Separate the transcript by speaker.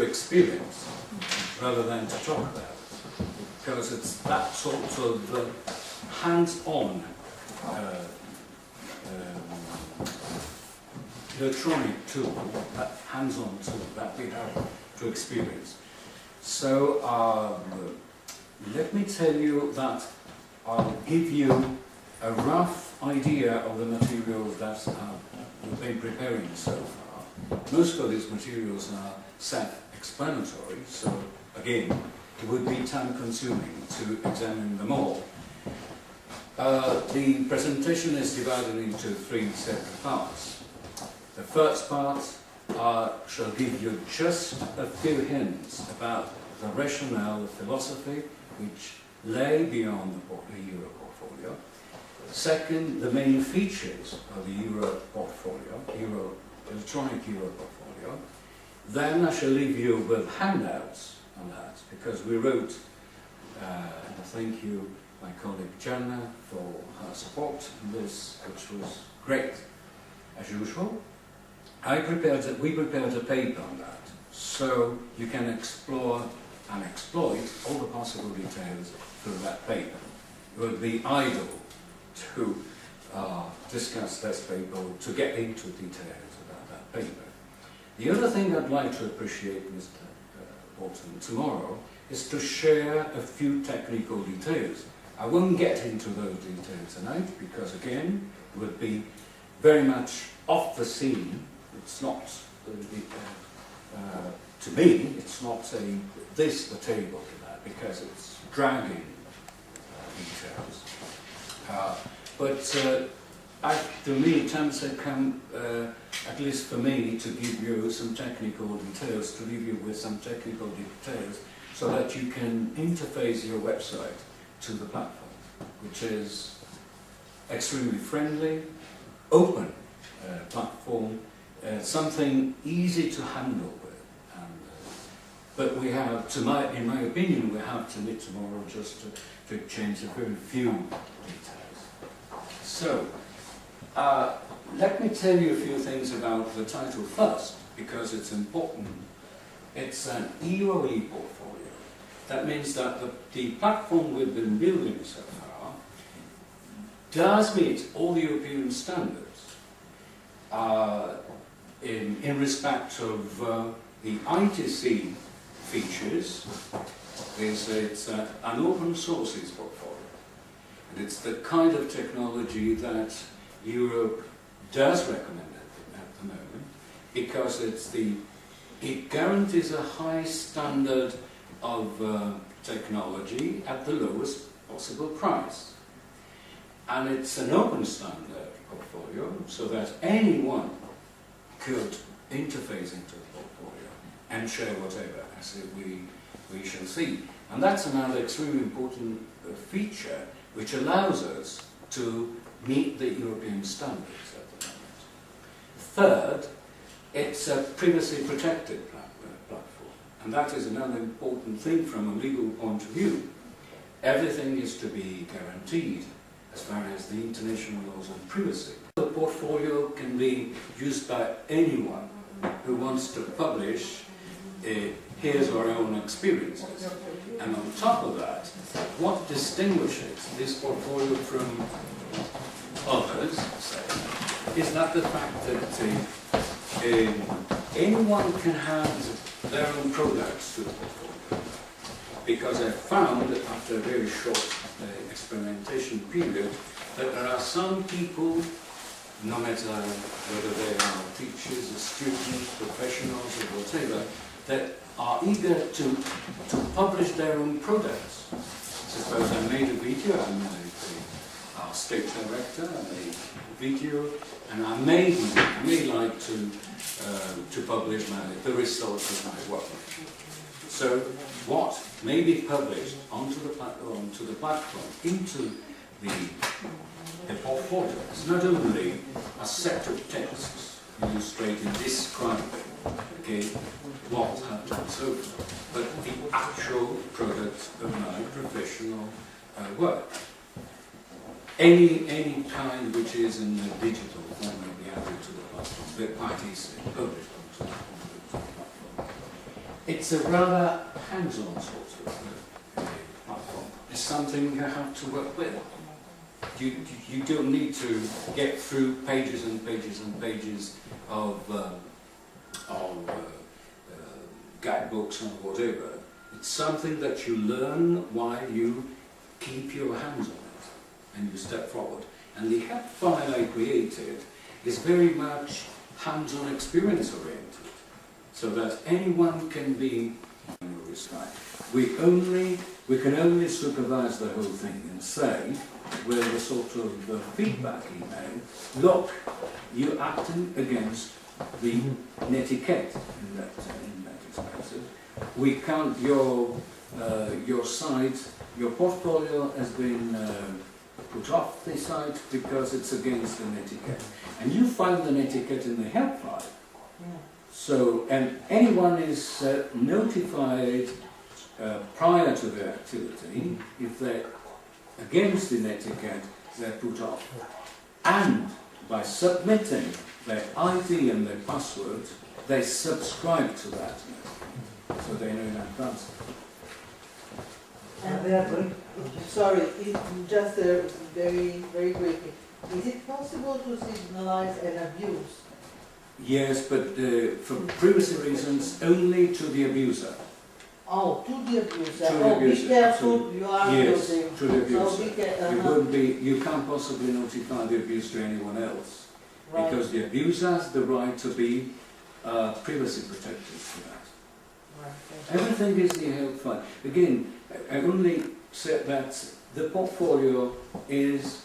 Speaker 1: experience rather than to talk about it, because it's that sort of hands-on electronic tool, that hands-on tool that we have to experience. So let me tell you that I'll give you a rough idea of the materials that we've been preparing so far. Most of these materials are self-explanatory, so again, it would be time-consuming to examine them all. The presentation is divided into 3 separate parts. The first part shall give you just a few hints about the rationale, the philosophy, which lay beyond the Euro portfolio. Second, the main features of the Euro portfolio, electronic Euro portfolio. Then I shall leave you with handouts on that, because we wrote, and I thank you, my colleague Jana, for her support in this, which was great, as usual. We prepared a paper on that, so you can explore and exploit all the possible details through that paper. It would be idle to discuss this paper, to get into details about that paper. The other thing I'd like to appreciate, Mr. Bolton, tomorrow, is to share a few technical details. I won't get into those details tonight, because again, it would be very much off the scene. It's not, to me, it's not saying this the table to that, because it's dragging details. To me, times have come, at least for me, to give you some technical details, to leave you with some technical details, so that you can interface your website to the platform, which is extremely friendly, open platform, something easy to handle with. But we have, in my opinion, we have to meet tomorrow just to exchange a very few details. So, let me tell you a few things about the title first, because it's important. It's an EOE portfolio. That means that the platform we've been building so far does meet all the European standards in respect of the ITC features. It's an open sources portfolio. And it's the kind of technology that Europe does recommend at the moment, because it guarantees a high standard of technology at the lowest possible price. And it's an open standard portfolio, so that anyone could interface into the portfolio and share whatever, as we shall see. And that's another extremely important feature which allows us to meet the European standards at the moment. Third, it's a privacy protected platform, and that is another important thing from a legal point of view. Everything is to be guaranteed as far as the international laws on privacy. The portfolio can be used by anyone who wants to publish his or her own experiences. And on top of that, what distinguishes this portfolio from others, say, is that the fact that anyone can have their own products to the portfolio. Because I found, after a very short experimentation period, that there are some people, no matter whether they are teachers, or students, professionals, or whatever, that are eager to publish their own products. Suppose I made a video, I'm our state director, I made a video, and I may like to publish the results of my work. So what may be published onto the platform, into the portfolio, is not only a set of texts illustrating, describing, what I've done so far, but the actual product of my professional work. Any kind which is in the digital form may be added to the platform, but quite easily published onto the platform. it's a rather hands-on sort of platform. It's something you have to work with. You don't need to get through pages and pages and pages of guidebooks and whatever. It's something that you learn while you keep your hands on it and you step forward. And the help file I created is very much hands-on experience oriented, so that anyone can be in your respect. We can only supervise the whole thing and say, with a sort of feedback email, look, you're acting against the netiquette in that expensive. We can't, your site, your portfolio has been put off the site because it's against the netiquette. And you find the netiquette in the help file. Yeah. So, and anyone is notified prior to their activity. If they're against the netiquette, they're put off. And by submitting their ID and their password, they subscribe to that, so they know in advance.
Speaker 2: Sorry, just very, very quickly. Is it possible to signalize an abuse?
Speaker 1: Yes, but for privacy reasons, only to the abuser.
Speaker 2: Oh, to the abuser.
Speaker 1: To the abuser.
Speaker 2: Be careful,
Speaker 1: Absolutely.
Speaker 2: you are
Speaker 1: yes,
Speaker 2: abusing.
Speaker 1: to the abuser.
Speaker 2: So
Speaker 1: you can't possibly notify the abuse to anyone else. Right. Because the abuser has the right to be privacy protected for that. Right. Everything is the help file. Again, I only said that the portfolio is